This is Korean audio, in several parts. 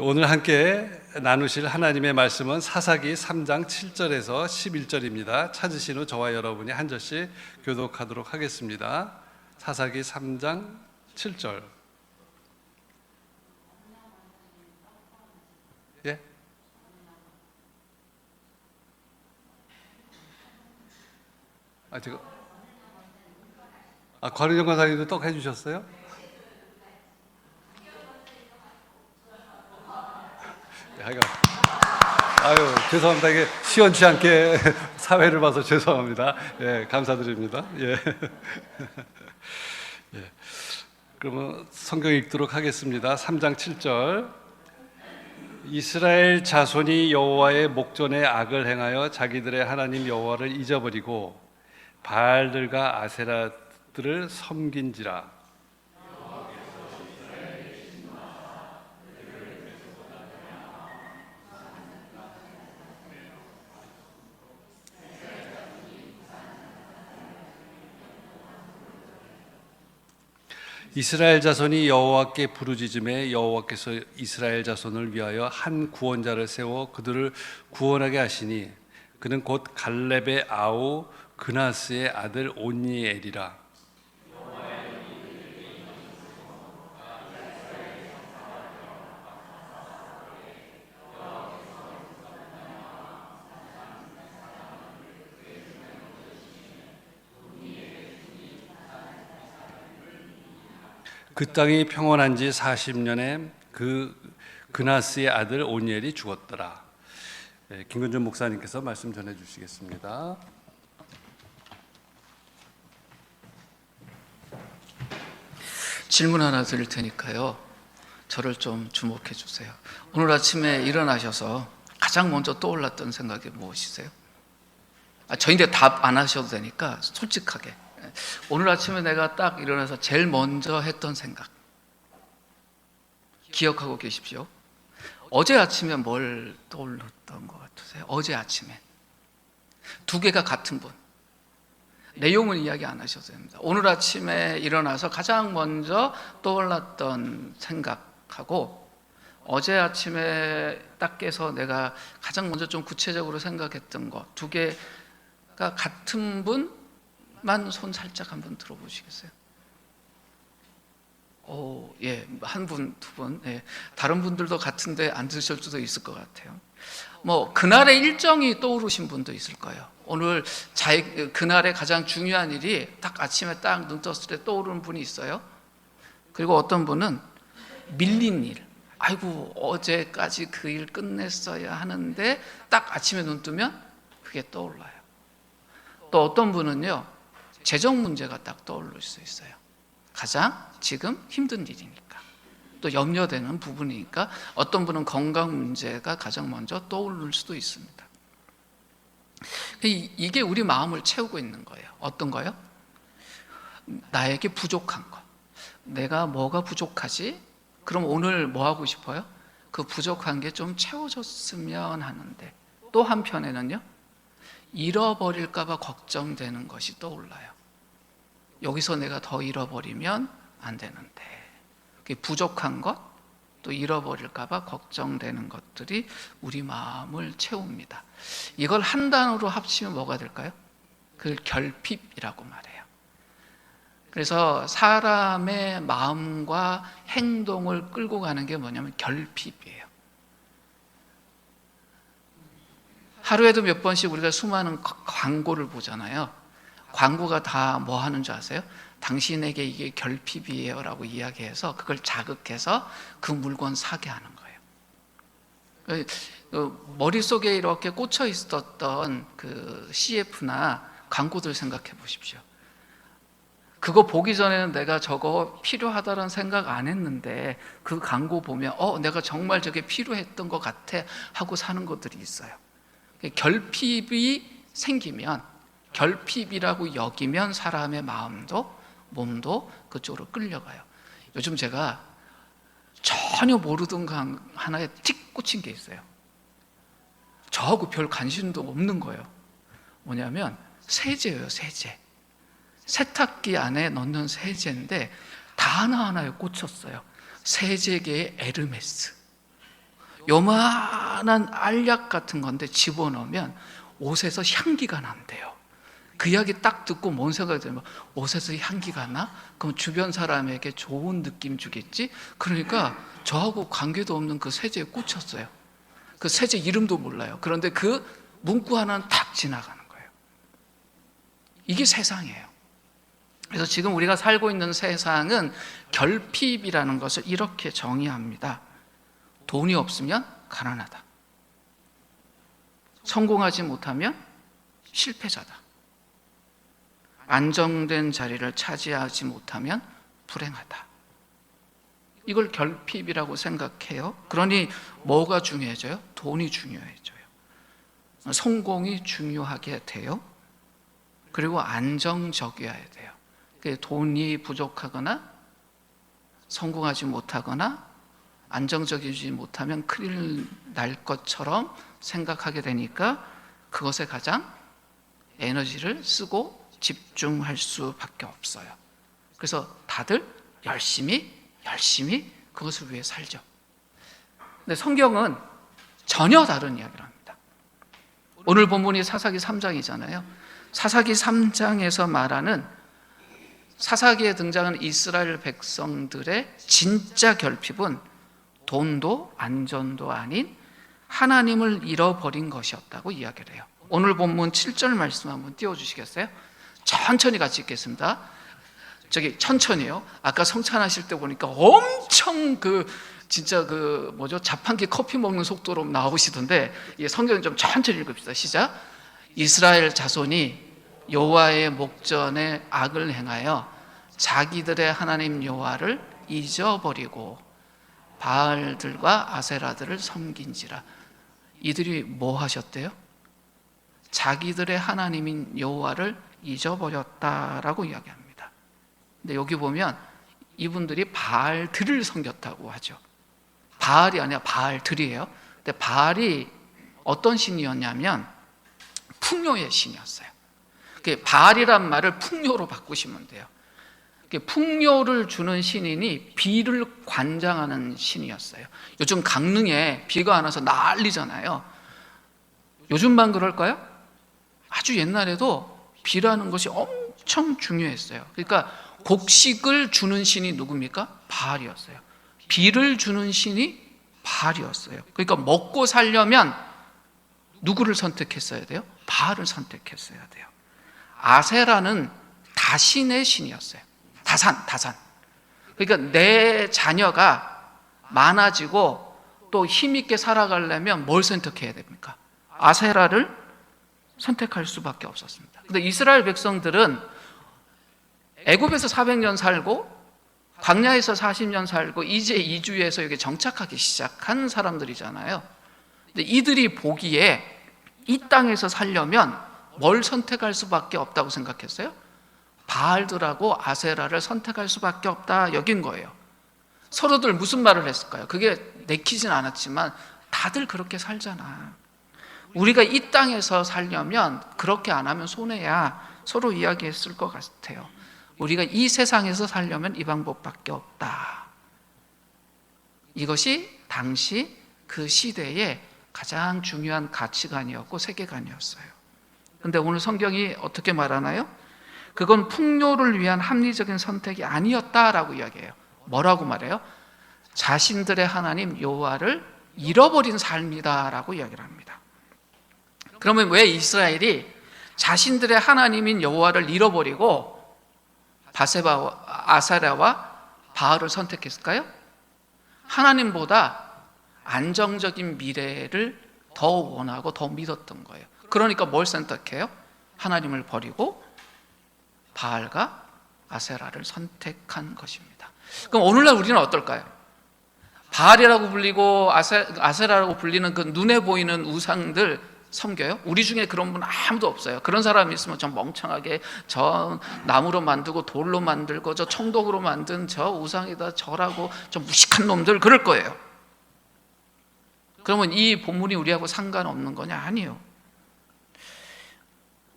오늘 함께 나누실 하나님의 말씀은 사사기 3장 7절에서 11절입니다. 찾으신 후 저와 여러분이 한 절씩 교독하도록 하겠습니다. 사사기 3장 7절. 예? 권은정 권사님도 떡 해주셨어요? 아유, 죄송합니다. 이게 시원치 않게 사회를 봐서 죄송합니다. 예, 감사드립니다. 예. 예. 그러면 성경 읽도록 하겠습니다. 3장 7절. 이스라엘 자손이 여호와의 목전에 악을 행하여 자기들의 하나님 여호와를 잊어버리고 바알들과 아세라들을 섬긴지라. 이스라엘 자손이 여호와께 부르짖음에 여호와께서 이스라엘 자손을 위하여 한 구원자를 세워 그들을 구원하게 하시니 그는 곧 갈렙의 아우 그나스의 아들 온니엘이라. 그 땅이 평온한 지 40년에 그 그나스의 아들 온니엘이 죽었더라. 김근준 목사님께서 말씀 전해 주시겠습니다. 질문 하나 드릴 테니까요, 저를 좀 주목해 주세요. 오늘 아침에 일어나셔서 가장 먼저 떠올랐던 생각이 무엇이세요? 저희인데 답 안 하셔도 되니까 솔직하게. 오늘 아침에 내가 딱 일어나서 제일 먼저 했던 생각 기억하고 계십시오. 어제 아침에 뭘 떠올렸던 것 같으세요? 어제 아침에 두 개가 같은 분, 내용은 이야기 안 하셔도 됩니다. 오늘 아침에 일어나서 가장 먼저 떠올랐던 생각하고 어제 아침에 딱 깨서 내가 가장 먼저 좀 구체적으로 생각했던 것, 두 개가 같은 분만 손 살짝 한번 들어보시겠어요? 예, 한 분, 두 분. 예, 다른 분들도 같은데 안 드실 수도 있을 것 같아요. 그날의 일정이 떠오르신 분도 있을 거예요. 오늘 그날의 가장 중요한 일이 딱 아침에 딱 눈 떴을 때 떠오르는 분이 있어요. 그리고 어떤 분은 밀린 일, 아이고 어제까지 그 일 끝냈어야 하는데 딱 아침에 눈 뜨면 그게 떠올라요. 또 어떤 분은요, 재정 문제가 딱 떠오를 수 있어요. 가장 지금 힘든 일이니까, 또 염려되는 부분이니까. 어떤 분은 건강 문제가 가장 먼저 떠오를 수도 있습니다. 이게 우리 마음을 채우고 있는 거예요. 어떤 거요? 나에게 부족한 것. 내가 뭐가 부족하지? 그럼 오늘 뭐 하고 싶어요? 그 부족한 게 좀 채워졌으면 하는데, 또 한편에는요, 잃어버릴까 봐 걱정되는 것이 떠올라요. 여기서 내가 더 잃어버리면 안 되는데, 부족한 것, 또 잃어버릴까 봐 걱정되는 것들이 우리 마음을 채웁니다. 이걸 한 단어로 합치면 뭐가 될까요? 그걸 결핍이라고 말해요. 그래서 사람의 마음과 행동을 끌고 가는 게 뭐냐면 결핍이에요. 하루에도 몇 번씩 우리가 수많은 광고를 보잖아요. 광고가 다 뭐 하는 줄 아세요? 당신에게 이게 결핍이에요 라고 이야기해서 그걸 자극해서 그 물건 사게 하는 거예요. 머릿속에 이렇게 꽂혀 있었던 그 CF나 광고들 생각해 보십시오. 그거 보기 전에는 내가 저거 필요하다는 생각 안 했는데 그 광고 보면 내가 정말 저게 필요했던 것 같아 하고 사는 것들이 있어요. 결핍이 생기면, 결핍이라고 여기면 사람의 마음도 몸도 그쪽으로 끌려가요. 요즘 제가 전혀 모르던 거 하나에 틱 꽂힌 게 있어요. 저하고 별 관심도 없는 거예요. 뭐냐면 세제예요. 세제. 세탁기 안에 넣는 세제인데 다 하나하나에 꽂혔어요. 세제계의 에르메스. 요만한 알약 같은 건데 집어넣으면 옷에서 향기가 난대요. 그 이야기 딱 듣고 뭔 생각이 들면, 옷에서 향기가 나? 그럼 주변 사람에게 좋은 느낌 주겠지? 그러니까 저하고 관계도 없는 그 세제에 꽂혔어요. 그 세제 이름도 몰라요. 그런데 그 문구 하나는 탁 지나가는 거예요. 이게 세상이에요. 그래서 지금 우리가 살고 있는 세상은 결핍이라는 것을 이렇게 정의합니다. 돈이 없으면 가난하다. 성공하지 못하면 실패자다. 안정된 자리를 차지하지 못하면 불행하다. 이걸 결핍이라고 생각해요. 그러니 뭐가 중요해져요? 돈이 중요해져요. 성공이 중요하게 돼요. 그리고 안정적이어야 돼요. 돈이 부족하거나 성공하지 못하거나 안정적이지 못하면 큰일 날 것처럼 생각하게 되니까 그것에 가장 에너지를 쓰고 집중할 수밖에 없어요. 그래서 다들 열심히 그것을 위해 살죠. 근데 성경은 전혀 다른 이야기를 합니다. 오늘 본문이 사사기 3장이잖아요. 사사기 3장에서 말하는, 사사기에 등장하는 이스라엘 백성들의 진짜 결핍은 돈도 안전도 아닌 하나님을 잃어버린 것이었다고 이야기를 해요. 오늘 본문 7절 말씀 한번 띄워주시겠어요? 천천히 같이 읽겠습니다. 천천히요. 아까 성찬하실 때 보니까 엄청 진짜 자판기 커피 먹는 속도로 나오시던데, 성경 좀 천천히 읽읍시다. 시작. 이스라엘 자손이 여호와의 목전에 악을 행하여 자기들의 하나님 여호와를 잊어버리고 바알들과 아세라들을 섬긴지라. 이들이 뭐 하셨대요? 자기들의 하나님인 여호와를 잊어버렸다라고 이야기합니다. 근데 여기 보면 이분들이 바알들을 섬겼다고 하죠. 바알이 아니라 바알들이에요. 근데 바알이 어떤 신이었냐면 풍요의 신이었어요. 바알이란 말을 풍요로 바꾸시면 돼요. 풍요를 주는 신이니 비를 관장하는 신이었어요. 요즘 강릉에 비가 안 와서 난리잖아요. 요즘만 그럴까요? 아주 옛날에도 비라는 것이 엄청 중요했어요. 그러니까 곡식을 주는 신이 누굽니까? 바알이었어요. 비를 주는 신이 바알이었어요. 그러니까 먹고 살려면 누구를 선택했어야 돼요? 바알을 선택했어야 돼요. 아세라는 다신의 신이었어요. 다산. 그러니까 내 자녀가 많아지고 또 힘있게 살아가려면 뭘 선택해야 됩니까? 아세라를 선택할 수밖에 없었습니다. 근데 이스라엘 백성들은 애굽에서 400년 살고 광야에서 40년 살고 이제 이주해서 여기 정착하기 시작한 사람들이잖아요. 근데 이들이 보기에 이 땅에서 살려면 뭘 선택할 수밖에 없다고 생각했어요? 바알들하고 아세라를 선택할 수밖에 없다 여긴 거예요. 서로들 무슨 말을 했을까요? 그게 내키진 않았지만 다들 그렇게 살잖아. 우리가 이 땅에서 살려면 그렇게 안 하면 손해야, 서로 이야기했을 것 같아요. 우리가 이 세상에서 살려면 이 방법밖에 없다. 이것이 당시 그 시대의 가장 중요한 가치관이었고 세계관이었어요. 그런데 오늘 성경이 어떻게 말하나요? 그건 풍요를 위한 합리적인 선택이 아니었다라고 이야기해요. 뭐라고 말해요? 자신들의 하나님 여호와를 잃어버린 삶이다라고 이야기를 합니다. 그러면 왜 이스라엘이 자신들의 하나님인 여호와를 잃어버리고 바세바와 아사랴와 바알을 선택했을까요? 하나님보다 안정적인 미래를 더 원하고 더 믿었던 거예요. 그러니까 뭘 선택해요? 하나님을 버리고 바알과 아세라를 선택한 것입니다. 그럼 오늘날 우리는 어떨까요? 바알이라고 불리고 아세라라고 불리는 그 눈에 보이는 우상들 섬겨요? 우리 중에 그런 분 아무도 없어요. 그런 사람이 있으면 좀 멍청하게 저 나무로 만들고 돌로 만들고 저 청독으로 만든 저 우상에다 절하고 좀 무식한 놈들 그럴 거예요. 그러면 이 본문이 우리하고 상관없는 거냐? 아니에요.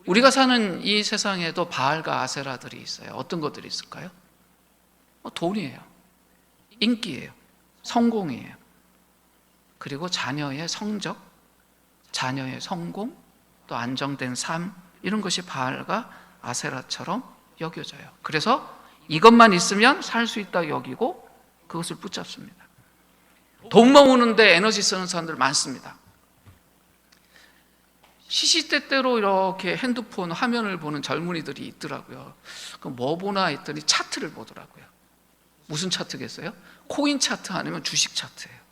우리가 사는 이 세상에도 바알과 아세라들이 있어요. 어떤 것들이 있을까요? 돈이에요. 인기예요. 성공이에요. 그리고 자녀의 성적, 자녀의 성공, 또 안정된 삶, 이런 것이 바알과 아세라처럼 여겨져요. 그래서 이것만 있으면 살 수 있다 여기고 그것을 붙잡습니다. 돈 모으는데 에너지 쓰는 사람들 많습니다. 시시때때로 이렇게 핸드폰 화면을 보는 젊은이들이 있더라고요. 그럼 뭐 보나 했더니 차트를 보더라고요. 무슨 차트겠어요? 코인 차트 아니면 주식 차트예요.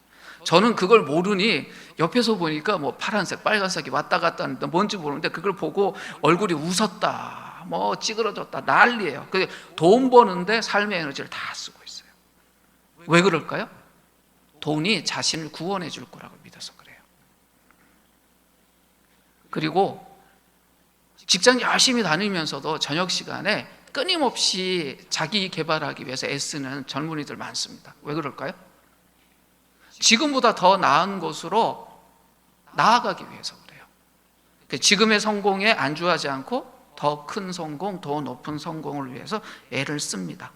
저는 그걸 모르니 옆에서 보니까 뭐 파란색, 빨간색이 왔다 갔다 하는데 뭔지 모르는데 그걸 보고 얼굴이 웃었다, 뭐 찌그러졌다, 난리예요. 돈 버는데 삶의 에너지를 다 쓰고 있어요. 왜 그럴까요? 돈이 자신을 구원해 줄 거라고 믿어서 그래요. 그리고 직장 열심히 다니면서도 저녁 시간에 끊임없이 자기 개발하기 위해서 애쓰는 젊은이들 많습니다. 왜 그럴까요? 지금보다 더 나은 곳으로 나아가기 위해서 그래요. 지금의 성공에 안주하지 않고 더 큰 성공, 더 높은 성공을 위해서 애를 씁니다.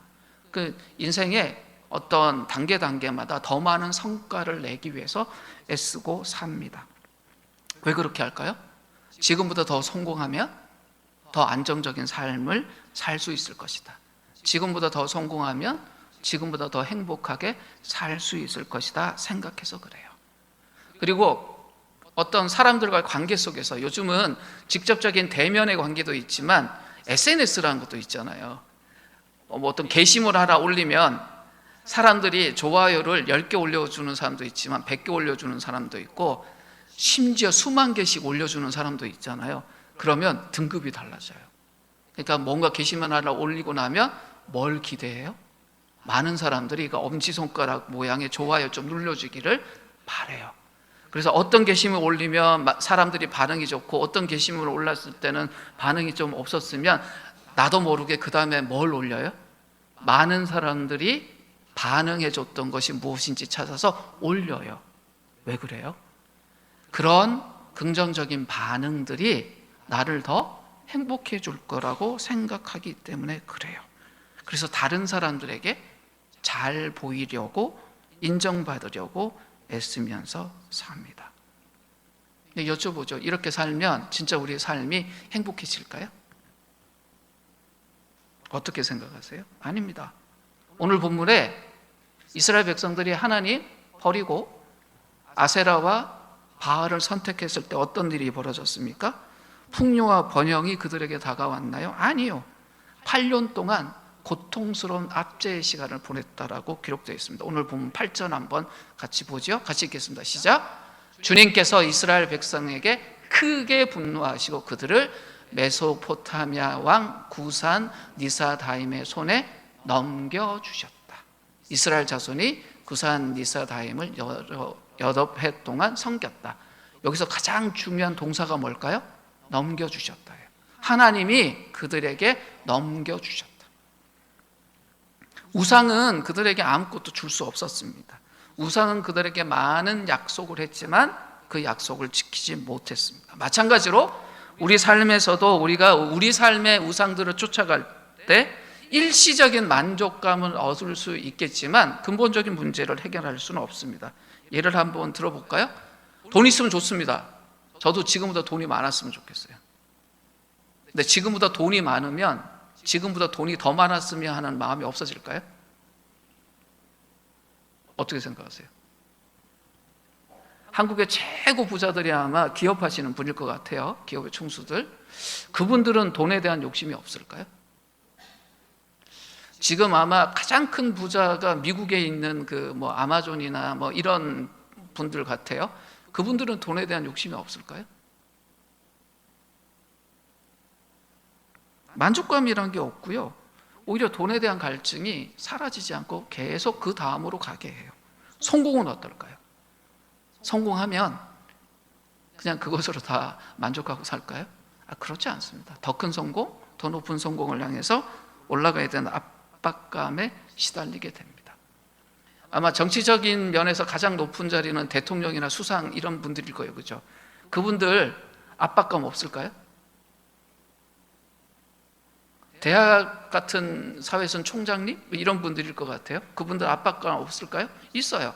인생의 어떤 단계마다 더 많은 성과를 내기 위해서 애쓰고 삽니다. 왜 그렇게 할까요? 지금보다 더 성공하면 더 안정적인 삶을 살 수 있을 것이다. 지금보다 더 성공하면 지금보다 더 행복하게 살 수 있을 것이다 생각해서 그래요. 그리고 어떤 사람들과의 관계 속에서 요즘은 직접적인 대면의 관계도 있지만 SNS라는 것도 있잖아요. 뭐 어떤 게시물 하나 올리면 사람들이 좋아요를 10개 올려주는 사람도 있지만 100개 올려주는 사람도 있고 심지어 수만 개씩 올려주는 사람도 있잖아요. 그러면 등급이 달라져요. 그러니까 뭔가 게시물 하나 올리고 나면 뭘 기대해요? 많은 사람들이 그 엄지손가락 모양의 좋아요 좀 눌러주기를 바래요. 그래서 어떤 게시물 올리면 사람들이 반응이 좋고 어떤 게시물을 올렸을 때는 반응이 좀 없었으면 나도 모르게 그 다음에 뭘 올려요? 많은 사람들이 반응해 줬던 것이 무엇인지 찾아서 올려요. 왜 그래요? 그런 긍정적인 반응들이 나를 더 행복해 줄 거라고 생각하기 때문에 그래요. 그래서 다른 사람들에게 잘 보이려고 인정받으려고 애쓰면서 삽니다. 근데 여쭤보죠. 이렇게 살면 진짜 우리의 삶이 행복해질까요? 어떻게 생각하세요? 아닙니다. 오늘 본문에 이스라엘 백성들이 하나님 버리고 아세라와 바알을 선택했을 때 어떤 일이 벌어졌습니까? 풍요와 번영이 그들에게 다가왔나요? 아니요. 8년 동안 고통스러운 압제의 시간을 보냈다라고 기록되어 있습니다. 오늘 보면 8절 한번 같이 보죠. 같이 읽겠습니다. 시작. 주님께서 이스라엘 백성에게 크게 분노하시고 그들을 메소포타미아 왕 구산 니사다임의 손에 넘겨주셨다. 이스라엘 자손이 구산 니사다임을 8해 동안 섬겼다. 여기서 가장 중요한 동사가 뭘까요? 넘겨주셨다. 하나님이 그들에게 넘겨주셨다. 우상은 그들에게 아무것도 줄 수 없었습니다. 우상은 그들에게 많은 약속을 했지만 그 약속을 지키지 못했습니다. 마찬가지로 우리 삶에서도 우리가 우리 삶의 우상들을 쫓아갈 때 일시적인 만족감을 얻을 수 있겠지만 근본적인 문제를 해결할 수는 없습니다. 예를 한번 들어볼까요? 돈 있으면 좋습니다. 저도 지금보다 돈이 많았으면 좋겠어요. 근데 지금보다 돈이 많으면 지금보다 돈이 더 많았으면 하는 마음이 없어질까요? 어떻게 생각하세요? 한국의 최고 부자들이 아마 기업하시는 분일 것 같아요. 기업의 총수들. 그분들은 돈에 대한 욕심이 없을까요? 지금 아마 가장 큰 부자가 미국에 있는 그 뭐 아마존이나 뭐 이런 분들 같아요. 그분들은 돈에 대한 욕심이 없을까요? 만족감이란 게 없고요. 오히려 돈에 대한 갈증이 사라지지 않고 계속 그 다음으로 가게 해요. 성공은 어떨까요? 성공하면 그냥 그것으로 다 만족하고 살까요? 그렇지 않습니다. 더 큰 성공, 더 높은 성공을 향해서 올라가야 되는 압박감에 시달리게 됩니다. 아마 정치적인 면에서 가장 높은 자리는 대통령이나 수상 이런 분들일 거예요. 그죠? 그분들 압박감 없을까요? 대학 같은 사회에서는 총장님 이런 분들일 것 같아요. 그분들 압박감 없을까요? 있어요.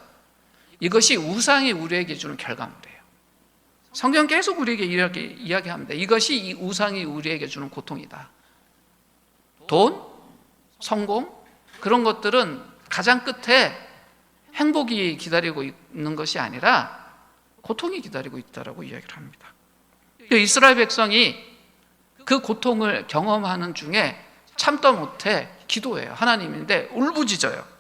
이것이 우상이 우리에게 주는 결과물이에요. 성경 계속 우리에게 이렇게 이야기합니다. 이것이 이 우상이 우리에게 주는 고통이다. 돈, 성공, 그런 것들은 가장 끝에 행복이 기다리고 있는 것이 아니라 고통이 기다리고 있다라고 이야기를 합니다. 이스라엘 백성이 그 고통을 경험하는 중에 참다 못해 기도해요. 하나님인데 울부짖어요.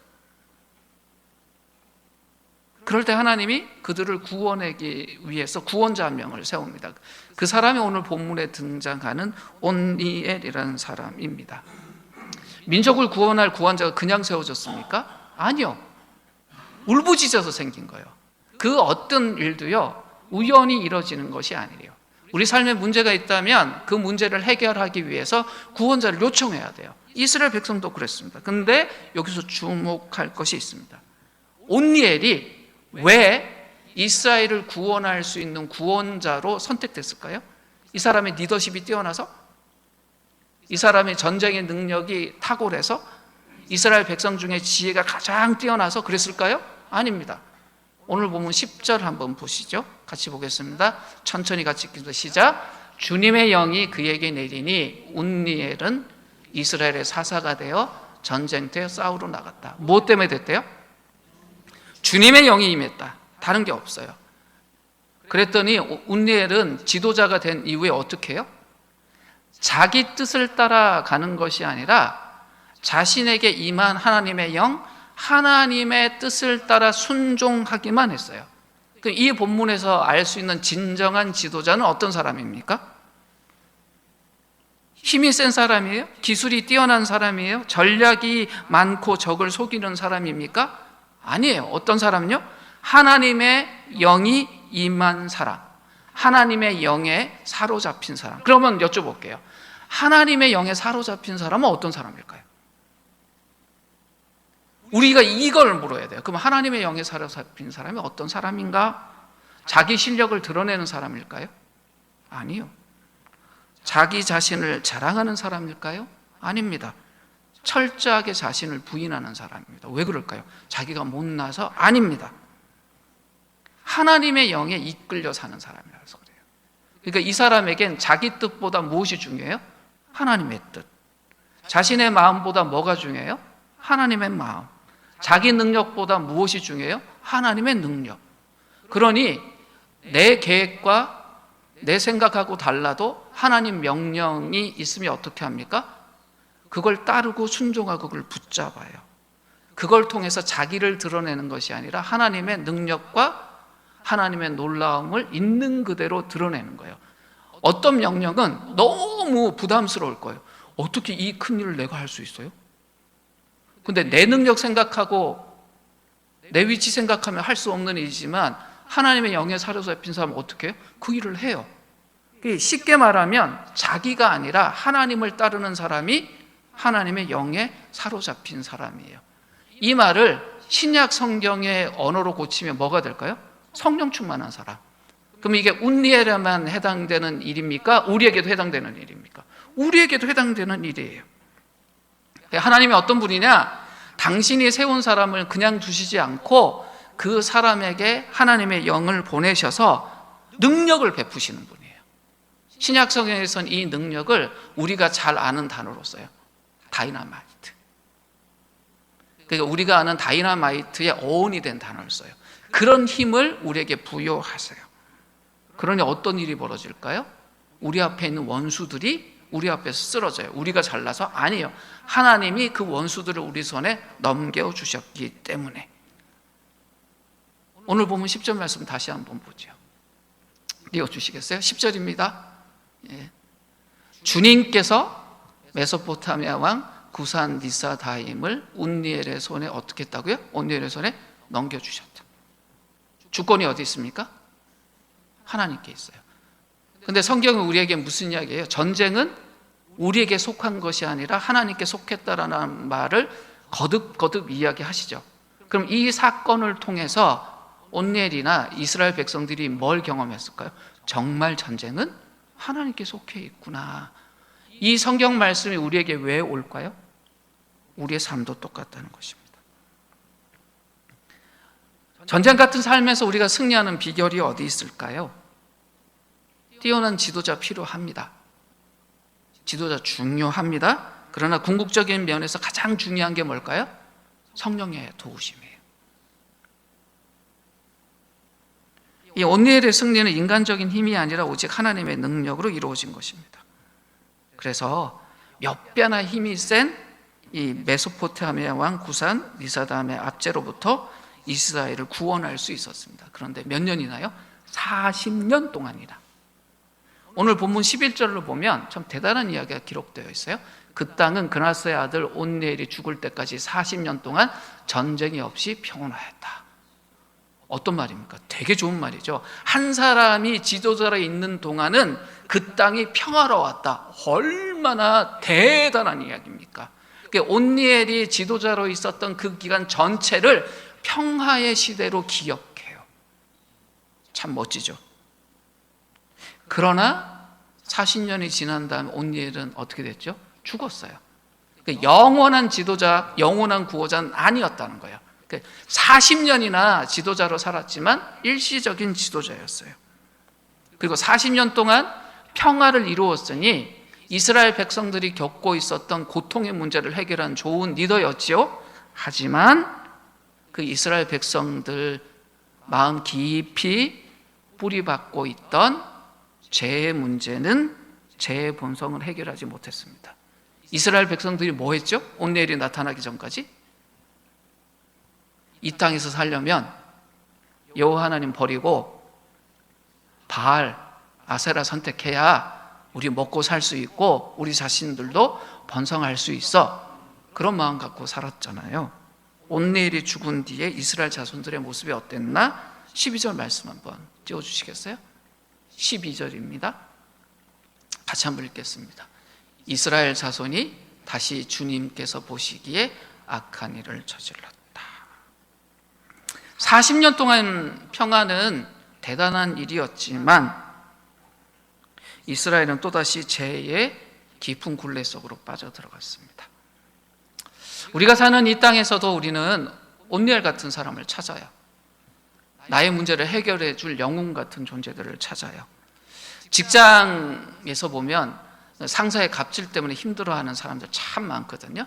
그럴 때 하나님이 그들을 구원하기 위해서 구원자 한 명을 세웁니다. 그 사람이 오늘 본문에 등장하는 온니엘이라는 사람입니다. 민족을 구원할 구원자가 그냥 세워졌습니까? 아니요. 울부짖어서 생긴 거예요. 그 어떤 일도요, 우연히 이루어지는 것이 아니에요. 우리 삶에 문제가 있다면 그 문제를 해결하기 위해서 구원자를 요청해야 돼요. 이스라엘 백성도 그랬습니다. 그런데 여기서 주목할 것이 있습니다. 온니엘이 왜 이스라엘을 구원할 수 있는 구원자로 선택됐을까요? 이 사람의 리더십이 뛰어나서? 이 사람의 전쟁의 능력이 탁월해서? 이스라엘 백성 중에 지혜가 가장 뛰어나서 그랬을까요? 아닙니다. 오늘 보면 10절 한번 보시죠. 같이 보겠습니다. 천천히 같이 읽겠습니다. 시작. 주님의 영이 그에게 내리니 온니엘은 이스라엘의 사사가 되어 전쟁터에 싸우러 나갔다. 무엇 때문에 됐대요? 주님의 영이 임했다. 다른 게 없어요. 그랬더니 온니엘은 지도자가 된 이후에 어떻게 해요? 자기 뜻을 따라가는 것이 아니라 자신에게 임한 하나님의 영, 하나님의 뜻을 따라 순종하기만 했어요. 이 본문에서 알 수 있는 진정한 지도자는 어떤 사람입니까? 힘이 센 사람이에요? 기술이 뛰어난 사람이에요? 전략이 많고 적을 속이는 사람입니까? 아니에요. 어떤 사람요? 하나님의 영이 임한 사람, 하나님의 영에 사로잡힌 사람. 그러면 여쭤볼게요. 하나님의 영에 사로잡힌 사람은 어떤 사람일까요? 우리가 이걸 물어야 돼요. 그럼 하나님의 영에 사로잡힌 사람이 어떤 사람인가? 자기 실력을 드러내는 사람일까요? 아니요. 자기 자신을 자랑하는 사람일까요? 아닙니다. 철저하게 자신을 부인하는 사람입니다. 왜 그럴까요? 자기가 못나서? 아닙니다. 하나님의 영에 이끌려 사는 사람이라서 그래요. 그러니까 이 사람에겐 자기 뜻보다 무엇이 중요해요? 하나님의 뜻. 자신의 마음보다 뭐가 중요해요? 하나님의 마음. 자기 능력보다 무엇이 중요해요? 하나님의 능력. 그러니 내 계획과 내 생각하고 달라도 하나님 명령이 있으면 어떻게 합니까? 그걸 따르고 순종하고 그걸 붙잡아요. 그걸 통해서 자기를 드러내는 것이 아니라 하나님의 능력과 하나님의 놀라움을 있는 그대로 드러내는 거예요. 어떤 명령은 너무 부담스러울 거예요. 어떻게 이 큰 일을 내가 할 수 있어요? 근데 내 능력 생각하고 내 위치 생각하면 할 수 없는 일이지만 하나님의 영에 사로잡힌 사람은 어떻게 해요? 그 일을 해요. 쉽게 말하면 자기가 아니라 하나님을 따르는 사람이 하나님의 영에 사로잡힌 사람이에요. 이 말을 신약 성경의 언어로 고치면 뭐가 될까요? 성령 충만한 사람. 그럼 이게 온니엘에만 해당되는 일입니까? 우리에게도 해당되는 일입니까? 우리에게도 해당되는 일이에요. 하나님이 어떤 분이냐? 당신이 세운 사람을 그냥 두시지 않고 그 사람에게 하나님의 영을 보내셔서 능력을 베푸시는 분이에요. 신약 성경에서는 이 능력을 우리가 잘 아는 단어로 써요. 다이너마이트. 그러니까 우리가 아는 다이너마이트의 어원이 된 단어를 써요. 그런 힘을 우리에게 부여하세요. 그러니 어떤 일이 벌어질까요? 우리 앞에 있는 원수들이 우리 앞에서 쓰러져요. 우리가 잘나서? 아니에요. 하나님이 그 원수들을 우리 손에 넘겨주셨기 때문에. 오늘 보면 10절 말씀 다시 한번 보죠. 읽어주시겠어요? 10절입니다. 예. 주님께서 메소포타미아 왕 구산 리사다임을 온니엘의 손에 어떻게 했다고요? 온니엘의 손에 넘겨주셨다. 주권이 어디 있습니까? 하나님께 있어요. 근데 성경은 우리에게 무슨 이야기예요? 전쟁은 우리에게 속한 것이 아니라 하나님께 속했다라는 말을 거듭거듭 이야기하시죠. 그럼 이 사건을 통해서 온니엘이나 이스라엘 백성들이 뭘 경험했을까요? 정말 전쟁은 하나님께 속해 있구나. 이 성경 말씀이 우리에게 왜 올까요? 우리의 삶도 똑같다는 것입니다. 전쟁 같은 삶에서 우리가 승리하는 비결이 어디 있을까요? 뛰어난 지도자 필요합니다. 지도자 중요합니다. 그러나 궁극적인 면에서 가장 중요한 게 뭘까요? 성령의 도우심이에요. 이 온니엘의 승리는 인간적인 힘이 아니라 오직 하나님의 능력으로 이루어진 것입니다. 그래서 몇 배나 힘이 센 이 메소포타미아 왕 구산 리사담의 압제로부터 이스라엘을 구원할 수 있었습니다. 그런데 몇 년이나요? 40년 동안이나. 오늘 본문 11절로 보면 참 대단한 이야기가 기록되어 있어요. 그 땅은 그나스의 아들 온니엘이 죽을 때까지 40년 동안 전쟁이 없이 평온하였다. 어떤 말입니까? 되게 좋은 말이죠. 한 사람이 지도자로 있는 동안은 그 땅이 평화로웠다. 얼마나 대단한 이야기입니까? 온니엘이 지도자로 있었던 그 기간 전체를 평화의 시대로 기억해요. 참 멋지죠. 그러나 40년이 지난 다음 온니엘은 어떻게 됐죠? 죽었어요. 영원한 지도자, 영원한 구호자는 아니었다는 거예요. 40년이나 지도자로 살았지만 일시적인 지도자였어요. 그리고 40년 동안 평화를 이루었으니 이스라엘 백성들이 겪고 있었던 고통의 문제를 해결한 좋은 리더였지요. 하지만 그 이스라엘 백성들 마음 깊이 뿌리박고 있던 죄의 문제는 죄의 본성을 해결하지 못했습니다. 이스라엘 백성들이 뭐 했죠? 온니엘이 나타나기 전까지 이 땅에서 살려면 여호와 하나님 버리고 바알, 아세라 선택해야 우리 먹고 살 수 있고 우리 자신들도 번성할 수 있어. 그런 마음 갖고 살았잖아요. 온니엘이 죽은 뒤에 이스라엘 자손들의 모습이 어땠나? 12절 말씀 한번 띄워주시겠어요? 12절입니다. 같이 한번 읽겠습니다. 이스라엘 자손이 다시 주님께서 보시기에 악한 일을 저질렀다. 40년 동안 평화는 대단한 일이었지만 이스라엘은 또다시 죄의 깊은 굴레 속으로 빠져들어갔습니다. 우리가 사는 이 땅에서도 우리는 온니엘 같은 사람을 찾아요. 나의 문제를 해결해 줄 영웅 같은 존재들을 찾아요. 직장에서 보면 상사의 갑질 때문에 힘들어하는 사람들 참 많거든요.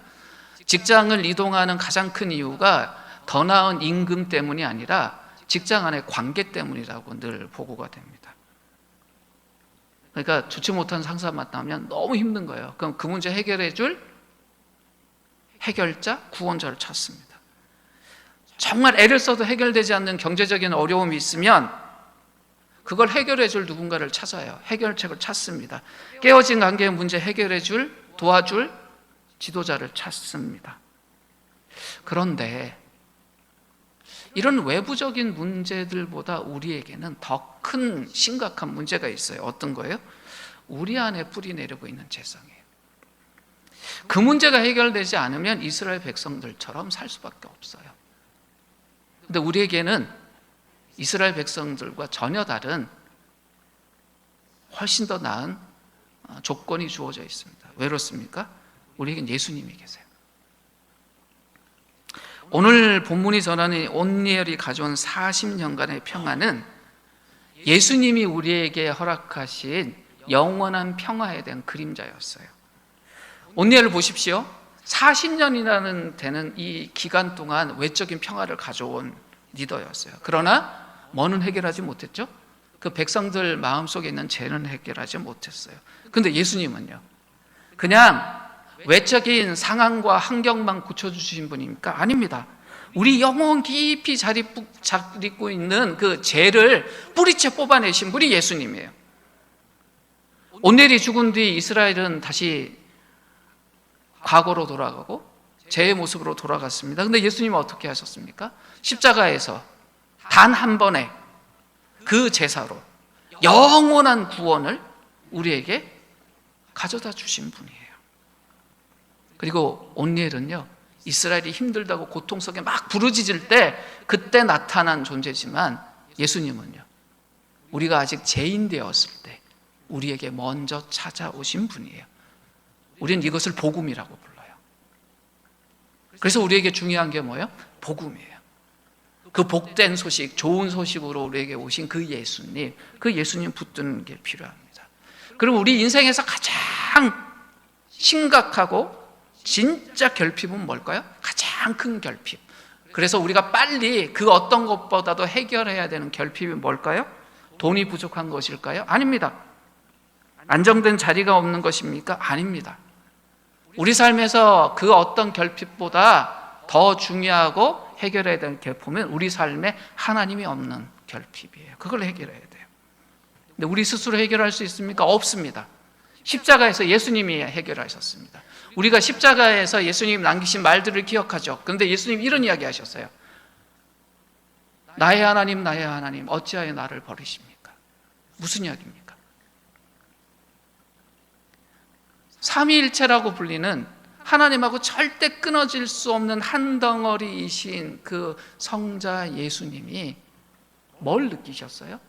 직장을 이동하는 가장 큰 이유가 더 나은 임금 때문이 아니라 직장 안의 관계 때문이라고 늘 보고가 됩니다. 그러니까 좋지 못한 상사 만나면 너무 힘든 거예요. 그럼 그 문제 해결해 줄 해결자, 구원자를 찾습니다. 정말 애를 써도 해결되지 않는 경제적인 어려움이 있으면 그걸 해결해 줄 누군가를 찾아요. 해결책을 찾습니다. 깨어진 관계의 문제 해결해 줄, 도와줄 지도자를 찾습니다. 그런데 이런 외부적인 문제들보다 우리에게는 더 큰 심각한 문제가 있어요. 어떤 거예요? 우리 안에 뿌리 내리고 있는 죄성이에요. 그 문제가 해결되지 않으면 이스라엘 백성들처럼 살 수밖에 없어요. 근데 우리에게는 이스라엘 백성들과 전혀 다른 훨씬 더 나은 조건이 주어져 있습니다. 왜 그렇습니까? 우리에겐 예수님이 계세요. 오늘 본문이 전하는 온니엘이 가져온 40년간의 평화는 예수님이 우리에게 허락하신 영원한 평화에 대한 그림자였어요. 온니엘을 보십시오. 40년이라는 되는 이 기간 동안 외적인 평화를 가져온 리더였어요. 그러나 뭐는 해결하지 못했죠? 그 백성들 마음속에 있는 죄는 해결하지 못했어요. 그런데 예수님은요, 그냥 외적인 상황과 환경만 고쳐주신 분입니까? 아닙니다. 우리 영혼 깊이 자리고 있는 그 죄를 뿌리째 뽑아내신 분이 예수님이에요. 온니엘이 죽은 뒤 이스라엘은 다시 과거로 돌아가고 죄의 모습으로 돌아갔습니다. 그런데 예수님은 어떻게 하셨습니까? 십자가에서 단 한 번에 그 제사로 영원한 구원을 우리에게 가져다 주신 분이에요. 그리고 온니엘은요, 이스라엘이 힘들다고 고통 속에 막 부르짖을 때 그때 나타난 존재지만 예수님은요, 우리가 아직 죄인 되었을 때 우리에게 먼저 찾아오신 분이에요. 우리는 이것을 복음이라고 불러요. 그래서 우리에게 중요한 게 뭐예요? 복음이에요. 그 복된 소식, 좋은 소식으로 우리에게 오신 그 예수님 붙드는 게 필요합니다. 그럼 우리 인생에서 가장 심각하고 진짜 결핍은 뭘까요? 가장 큰 결핍. 그래서 우리가 빨리 그 어떤 것보다도 해결해야 되는 결핍이 뭘까요? 돈이 부족한 것일까요? 아닙니다. 안정된 자리가 없는 것입니까? 아닙니다. 우리 삶에서 그 어떤 결핍보다 더 중요하고 해결해야 되는 결핍은 우리 삶에 하나님이 없는 결핍이에요. 그걸 해결해야 돼요. 근데 우리 스스로 해결할 수 있습니까? 없습니다. 십자가에서 예수님이 해결하셨습니다. 우리가 십자가에서 예수님 남기신 말들을 기억하죠. 그런데 예수님 이런 이야기 하셨어요. 나의 하나님 어찌하여 나를 버리십니까? 무슨 이야기입니까? 삼위일체라고 불리는 하나님하고 절대 끊어질 수 없는 한 덩어리이신 그 성자 예수님이 뭘 느끼셨어요?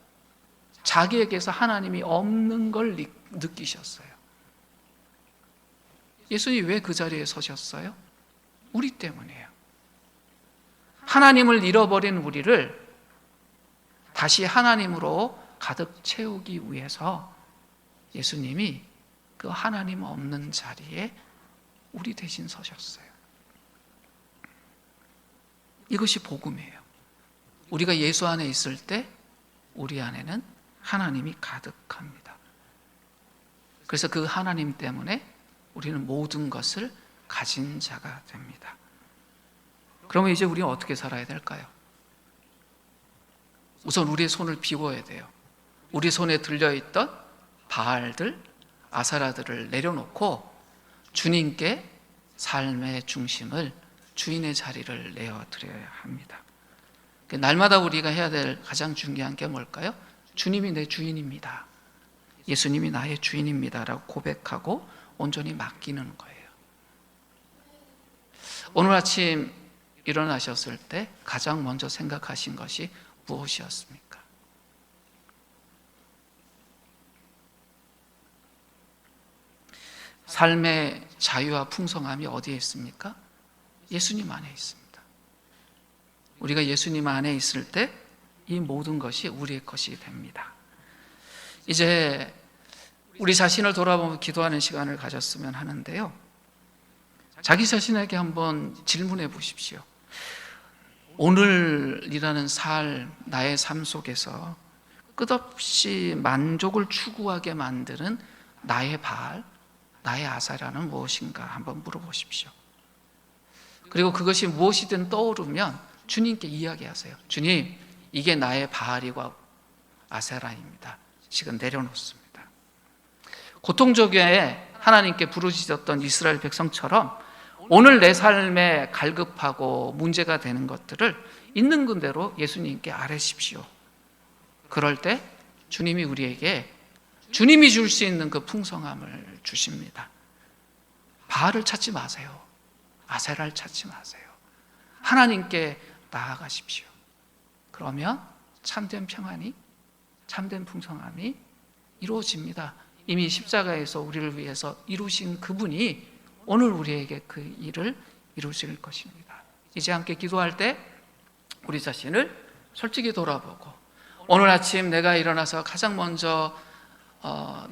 자기에게서 하나님이 없는 걸 느끼셨어요. 예수님이 왜 그 자리에 서셨어요? 우리 때문이에요. 하나님을 잃어버린 우리를 다시 하나님으로 가득 채우기 위해서 예수님이 그 하나님 없는 자리에 우리 대신 서셨어요. 이것이 복음이에요. 우리가 예수 안에 있을 때 우리 안에는 하나님이 가득합니다. 그래서 그 하나님 때문에 우리는 모든 것을 가진 자가 됩니다. 그러면 이제 우리는 어떻게 살아야 될까요? 우선 우리의 손을 비워야 돼요. 우리 손에 들려있던 바알들, 아사라들을 내려놓고 주님께 삶의 중심을, 주인의 자리를 내어드려야 합니다. 날마다 우리가 해야 될 가장 중요한 게 뭘까요? 주님이 내 주인입니다. 예수님이 나의 주인입니다 라고 고백하고 온전히 맡기는 거예요. 오늘 아침 일어나셨을 때 가장 먼저 생각하신 것이 무엇이었습니까? 삶의 자유와 풍성함이 어디에 있습니까? 예수님 안에 있습니다. 우리가 예수님 안에 있을 때 이 모든 것이 우리의 것이 됩니다. 이제 우리 자신을 돌아보며 기도하는 시간을 가졌으면 하는데요. 자기 자신에게 한번 질문해 보십시오. 오늘이라는 나의 삶 속에서 끝없이 만족을 추구하게 만드는 나의 바알, 나의 아사라는 무엇인가 한번 물어보십시오. 그리고 그것이 무엇이든 떠오르면 주님께 이야기하세요. 주님, 이게 나의 바알이고 아세라입니다. 지금 내려놓습니다. 고통적에 하나님께 부르짖었던 이스라엘 백성처럼 오늘 내 삶에 갈급하고 문제가 되는 것들을 있는 그대로 예수님께 아뢰십시오. 그럴 때 주님이 우리에게 주님이 줄 수 있는 그 풍성함을 주십니다. 바알을 찾지 마세요. 아세라를 찾지 마세요. 하나님께 나아가십시오. 그러면 참된 평안이, 참된 풍성함이 이루어집니다. 이미 십자가에서 우리를 위해서 이루신 그분이 오늘 우리에게 그 일을 이루실 것입니다. 이제 함께 기도할 때 우리 자신을 솔직히 돌아보고 오늘 아침 내가 일어나서 가장 먼저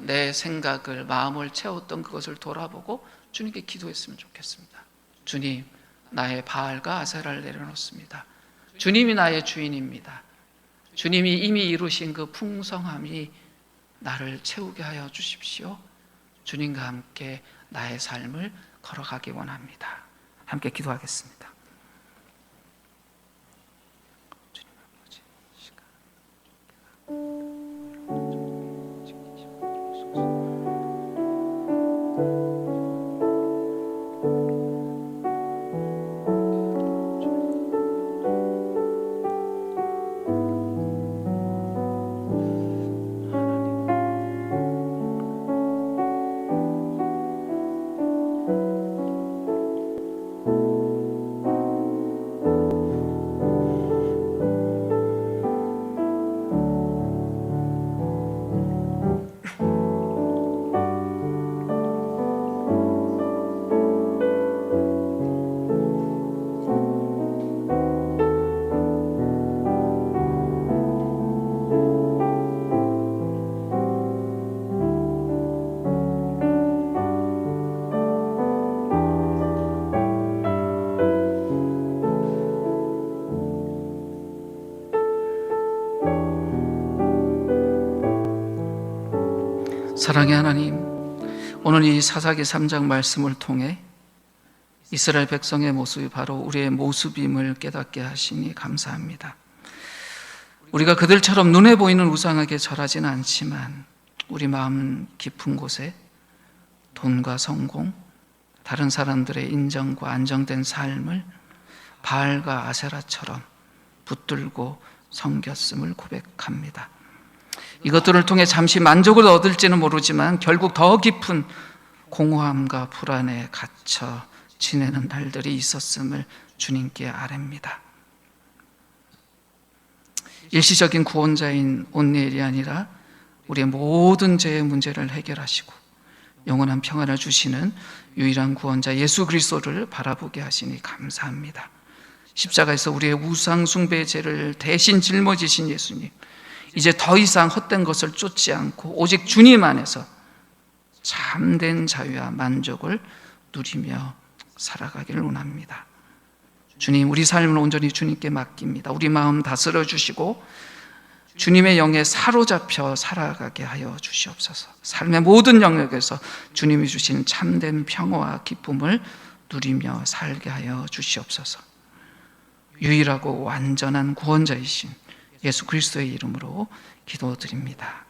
내 생각을, 마음을 채웠던 그것을 돌아보고 주님께 기도했으면 좋겠습니다. 주님, 나의 바알과 아세라를 내려놓습니다. 주님이 나의 주인입니다. 주님이 이미 이루신 그 풍성함이 나를 채우게 하여 주십시오. 주님과 함께 나의 삶을 걸어가기 원합니다. 함께 기도하겠습니다. 주님 아버지, 사랑의 하나님, 오늘 이 사사기 3장 말씀을 통해 이스라엘 백성의 모습이 바로 우리의 모습임을 깨닫게 하시니 감사합니다. 우리가 그들처럼 눈에 보이는 우상에게 절하지는 않지만 우리 마음 깊은 곳에 돈과 성공, 다른 사람들의 인정과 안정된 삶을 바알과 아세라처럼 붙들고 섬겼음을 고백합니다. 이것들을 통해 잠시 만족을 얻을지는 모르지만 결국 더 깊은 공허함과 불안에 갇혀 지내는 날들이 있었음을 주님께 아뢰입니다. 일시적인 구원자인 온니엘이 아니라 우리의 모든 죄의 문제를 해결하시고 영원한 평안을 주시는 유일한 구원자 예수 그리스도를 바라보게 하시니 감사합니다. 십자가에서 우리의 우상 숭배의 죄를 대신 짊어지신 예수님, 이제 더 이상 헛된 것을 쫓지 않고 오직 주님 안에서 참된 자유와 만족을 누리며 살아가기를 원합니다. 주님, 우리 삶을 온전히 주님께 맡깁니다. 우리 마음 다스려 주시고 주님의 영에 사로잡혀 살아가게 하여 주시옵소서. 삶의 모든 영역에서 주님이 주신 참된 평화와 기쁨을 누리며 살게 하여 주시옵소서. 유일하고 완전한 구원자이신 예수 그리스도의 이름으로 기도드립니다.